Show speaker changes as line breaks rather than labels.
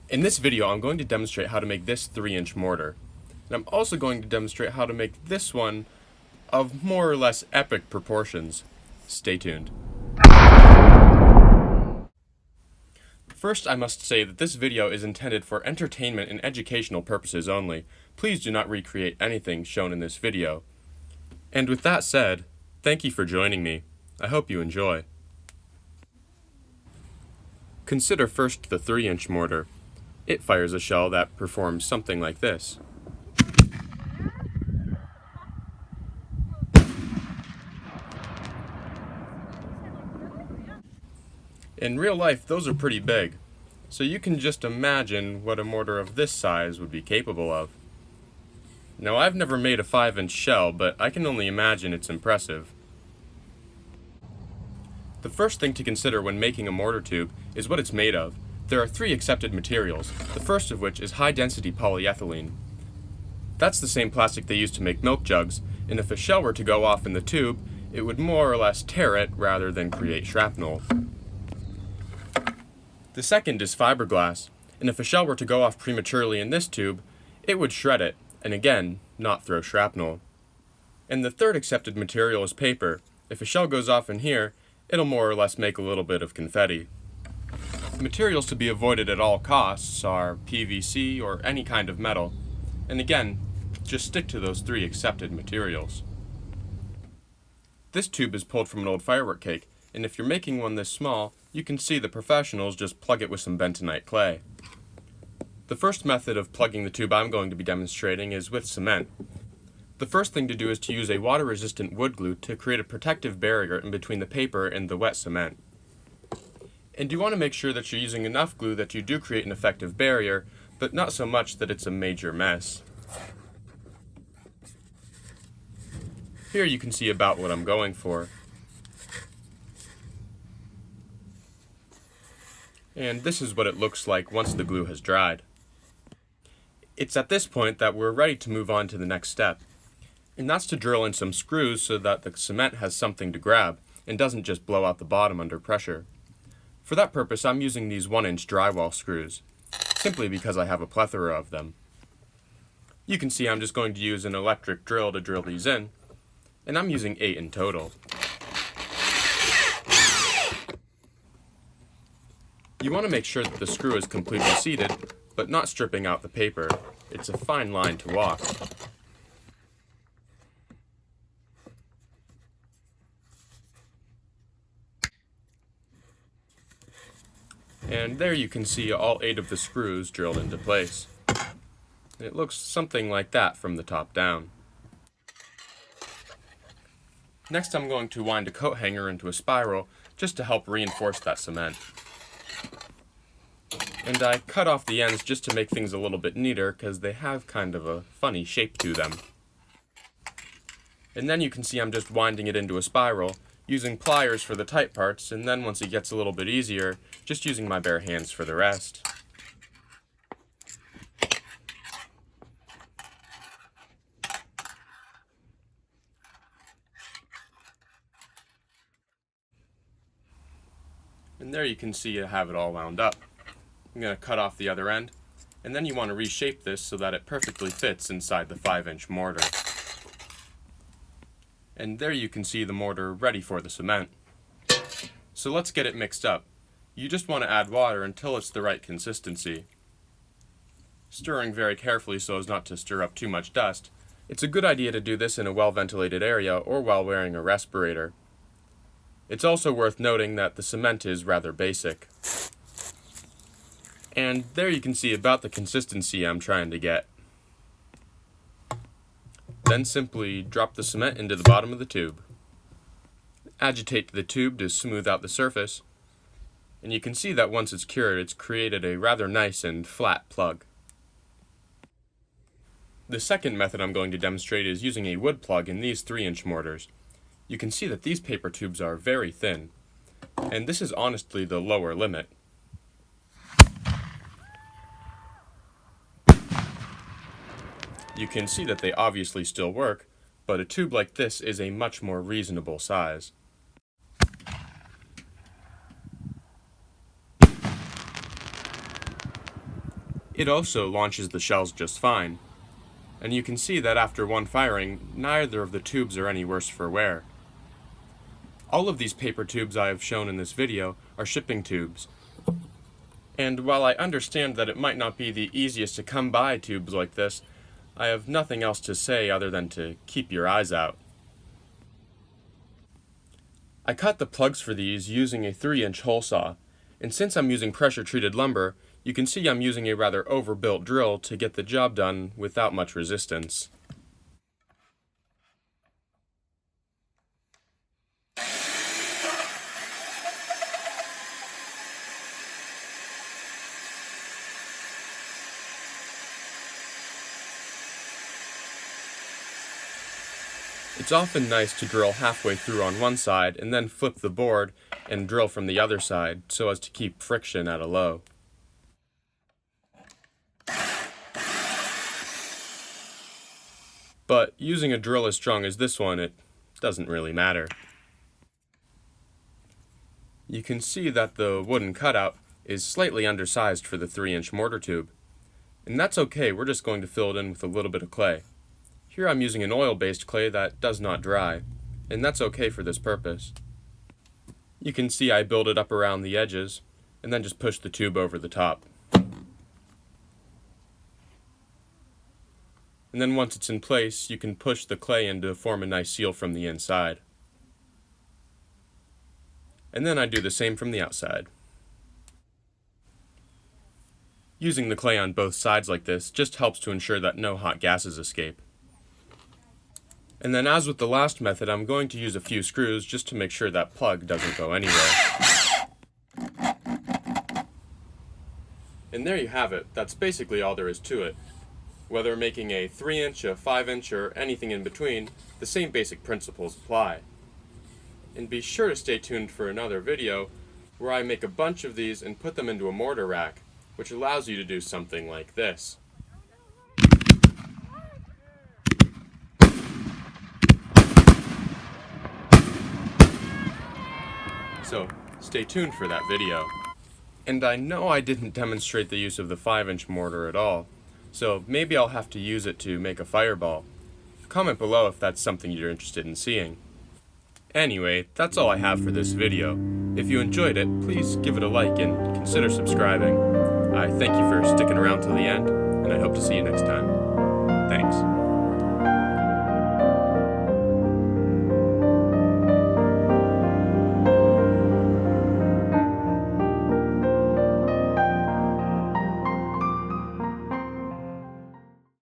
In this video, I'm going to demonstrate how to make this 3-inch mortar. And I'm also going to demonstrate how to make this one of more or less epic proportions. Stay tuned. First, I must say that this video is intended for entertainment and educational purposes only. Please do not recreate anything shown in this video. And with that said, thank you for joining me. I hope you enjoy. Consider first the 3-inch mortar. It fires a shell that performs something like this. In real life, those are pretty big, so you can just imagine what a mortar of this size would be capable of. Now, I've never made a 5-inch shell, but I can only imagine it's impressive. The first thing to consider when making a mortar tube is what it's made of. There are 3 accepted materials, the first of which is high-density polyethylene. That's the same plastic they use to make milk jugs, and if a shell were to go off in the tube, it would more or less tear it rather than create shrapnel. The second is fiberglass, and if a shell were to go off prematurely in this tube, it would shred it, and again, not throw shrapnel. And the third accepted material is paper. If a shell goes off in here, it'll more or less make a little bit of confetti. Materials to be avoided at all costs are PVC or any kind of metal, and again, just stick to those 3 accepted materials. This tube is pulled from an old firework cake, and if you're making one this small, you can see the professionals just plug it with some bentonite clay. The first method of plugging the tube I'm going to be demonstrating is with cement. The first thing to do is to use a water-resistant wood glue to create a protective barrier in between the paper and the wet cement. And you want to make sure that you're using enough glue that you do create an effective barrier, but not so much that it's a major mess. Here you can see about what I'm going for. And this is what it looks like once the glue has dried. It's at this point that we're ready to move on to the next step. And that's to drill in some screws so that the cement has something to grab and doesn't just blow out the bottom under pressure. For that purpose, I'm using these 1-inch drywall screws, simply because I have a plethora of them. You can see I'm just going to use an electric drill to drill these in, and I'm using 8 in total. You want to make sure that the screw is completely seated, but not stripping out the paper. It's a fine line to walk. And there you can see all 8 of the screws drilled into place. It looks something like that from the top down. Next, I'm going to wind a coat hanger into a spiral just to help reinforce that cement. And I cut off the ends just to make things a little bit neater because they have kind of a funny shape to them. And then you can see I'm just winding it into a spiral, using pliers for the tight parts, and then once it gets a little bit easier, just using my bare hands for the rest. And there you can see I have it all wound up. I'm going to cut off the other end, and then you want to reshape this so that it perfectly fits inside the 5-inch mortar. And there you can see the mortar ready for the cement. So let's get it mixed up. You just want to add water until it's the right consistency. Stirring very carefully so as not to stir up too much dust. It's a good idea to do this in a well-ventilated area or while wearing a respirator. It's also worth noting that the cement is rather basic. And there you can see about the consistency I'm trying to get. Then simply drop the cement into the bottom of the tube. Agitate the tube to smooth out the surface, and you can see that once it's cured, it's created a rather nice and flat plug. The second method I'm going to demonstrate is using a wood plug in these 3-inch mortars. You can see that these paper tubes are very thin, and this is honestly the lower limit. You can see that they obviously still work, but a tube like this is a much more reasonable size. It also launches the shells just fine. And you can see that after one firing, neither of the tubes are any worse for wear. All of these paper tubes I have shown in this video are shipping tubes. And while I understand that it might not be the easiest to come by tubes like this, I have nothing else to say other than to keep your eyes out. I cut the plugs for these using a 3-inch hole saw, and since I'm using pressure-treated lumber, you can see I'm using a rather overbuilt drill to get the job done without much resistance. It's often nice to drill halfway through on one side and then flip the board and drill from the other side so as to keep friction at a low. But using a drill as strong as this one, it doesn't really matter. You can see that the wooden cutout is slightly undersized for the 3-inch mortar tube. And that's okay, we're just going to fill it in with a little bit of clay. Here I'm using an oil-based clay that does not dry, and that's okay for this purpose. You can see I build it up around the edges, and then just push the tube over the top. And then once it's in place, you can push the clay in to form a nice seal from the inside. And then I do the same from the outside. Using the clay on both sides like this just helps to ensure that no hot gases escape. And then as with the last method, I'm going to use a few screws just to make sure that plug doesn't go anywhere. And there you have it. That's basically all there is to it. Whether making a 3-inch, a 5-inch, or anything in between, the same basic principles apply. And be sure to stay tuned for another video where I make a bunch of these and put them into a mortar rack, which allows you to do something like this. So, stay tuned for that video. And I know I didn't demonstrate the use of the 5-inch mortar at all, so maybe I'll have to use it to make a fireball. Comment below if that's something you're interested in seeing. Anyway, that's all I have for this video. If you enjoyed it, please give it a like and consider subscribing. I thank you for sticking around till the end, and I hope to see you next time. Thanks.